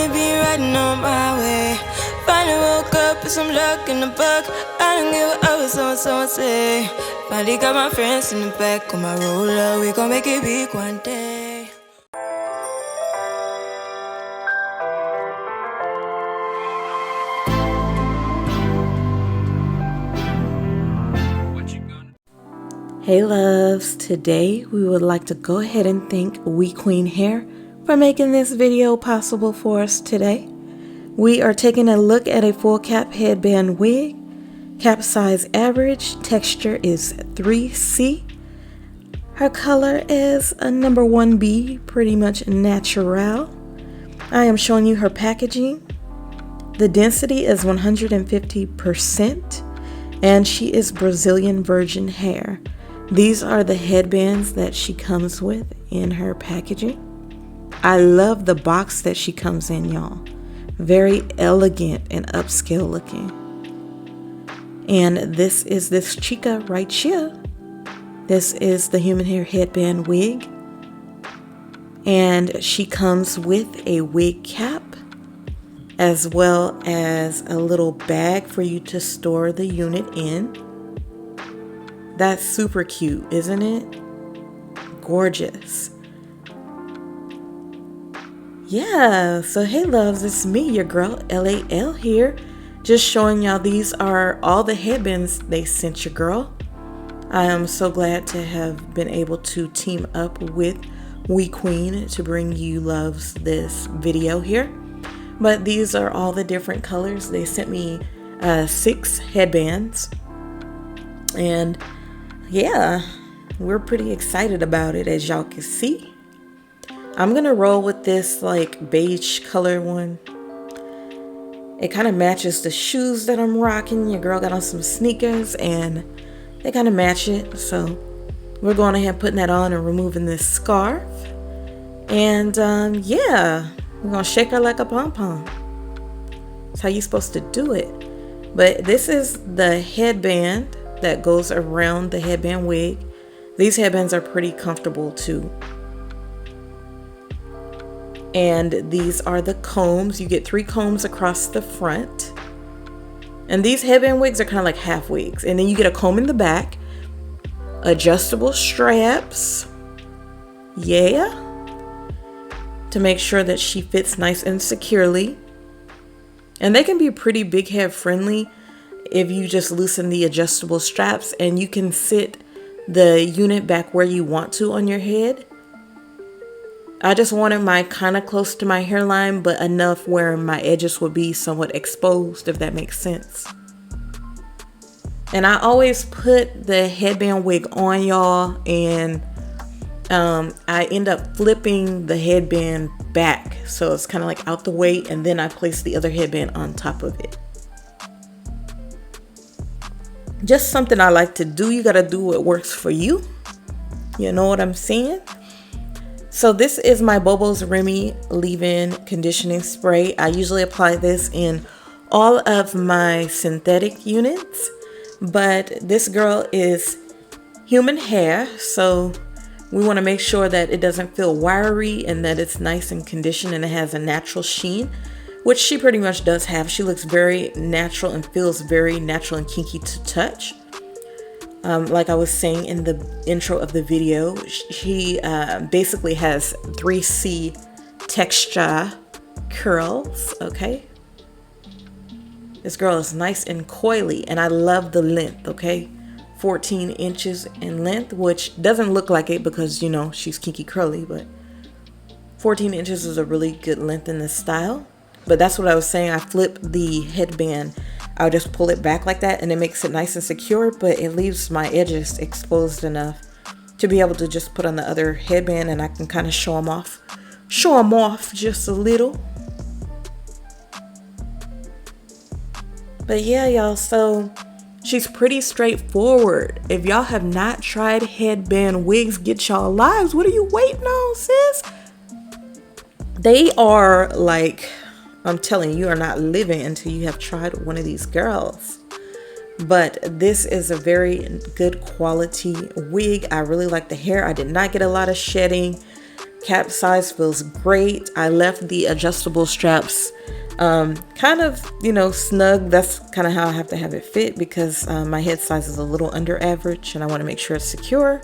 may be riding on my way. Finally woke up with some luck in the book. I don't give a what someone say. Finally got my friends in the back on my roller. We gon' make it big one day. Hey loves, today we would like to go ahead and thank WEQUEEN Hair for making this video possible for us today. We are taking a look at a full cap headband wig. Cap size average, texture is 3C. Her color is a number 1B, pretty much natural. I am showing you her packaging. The density is 150% and she is Brazilian virgin hair. These are the headbands that she comes with in her packaging. I love the box that she comes in, y'all. Very elegant and upscale looking. And this is this chica right here. This is the human hair headband wig. And she comes with a wig cap as well as a little bag for you to store the unit in. That's super cute, isn't it? Gorgeous. Yeah, so hey loves, it's me, your girl LAL here. Just showing y'all these are all the headbands they sent your girl. I am so glad to have been able to team up with WEQUEEN to bring you loves this video here. But these are all the different colors. They sent me 6 headbands. And yeah, we're pretty excited about it, as y'all can see. I'm gonna roll with this like beige color one. It kind of matches the shoes that I'm rocking. Your girl got on some sneakers and they kind of match it. So we're going ahead and putting that on and removing this scarf. And yeah, we're gonna shake her like a pom-pom. That's how you're supposed to do it. But this is the headband that goes around the headband wig. These headbands are pretty comfortable too. And these are the combs. You get 3 combs across the front. And these headband wigs are kind of like half wigs. And then you get a comb in the back, adjustable straps, yeah, to make sure that she fits nice and securely. And they can be pretty big head friendly if you just loosen the adjustable straps, and you can sit the unit back where you want to on your head. I just wanted mine kind of close to my hairline, but enough where my edges would be somewhat exposed, if that makes sense. And I always put the headband wig on, y'all, and I end up flipping the headband back, so it's kind of like out the way, and then I place the other headband on top of it. Just something I like to do. You gotta do what works for you. You know what I'm saying? So this is my Bobo's Remy leave-in conditioning spray. I usually apply this in all of my synthetic units, but this girl is human hair, so we want to make sure that it doesn't feel wiry and that it's nice and conditioned and it has a natural sheen, which she pretty much does have. She looks very natural and feels very natural and kinky to touch. Like I was saying in the intro of the video, she basically has 3C texture curls, okay? This girl is nice and coily, and I love the length, okay? 14 inches in length, which doesn't look like it because, you know, she's kinky curly, but 14 inches is a really good length in this style. But that's what I was saying. I flip the headband. I'll just pull it back like that and it makes it nice and secure, but it leaves my edges exposed enough to be able to just put on the other headband, and I can kind of show them off just a little. But yeah, y'all, so she's pretty straightforward. If y'all have not tried headband wigs, get y'all lives. What are you waiting on, sis? They are like, I'm telling you, you are not living until you have tried one of these girls. But this is a very good quality wig. I really like the hair. I did not get a lot of shedding. Cap size feels great. I left the adjustable straps kind of, you know, snug. That's kind of how I have to have it fit because my head size is a little under average and I want to make sure it's secure.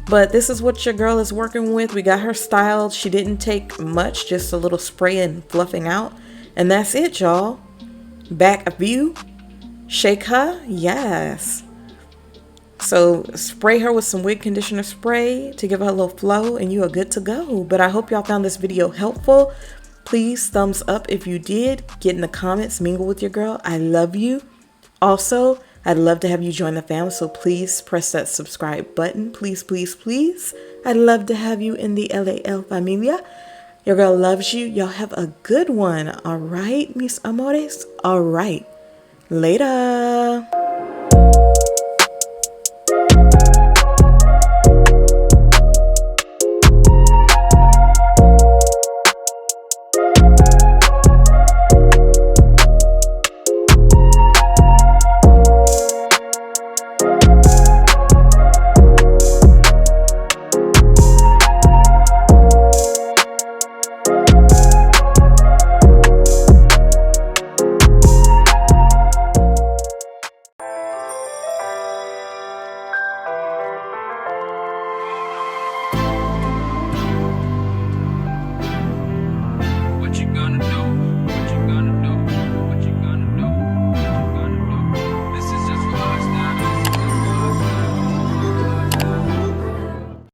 But this is what your girl is working with. We got her styled. She didn't take much, just a little spray and fluffing out. And that's it, y'all. Back view. Shake her. Yes. So spray her with some wig conditioner spray to give her a little flow and you are good to go. But I hope y'all found this video helpful. Please thumbs up if you did. Get in the comments, mingle with your girl. I love you. Also, I'd love to have you join the fam, so please press that subscribe button. Please, please, please. I'd love to have you in the LAL familia. Your girl loves you. Y'all have a good one. All right, mis amores? All right. Later.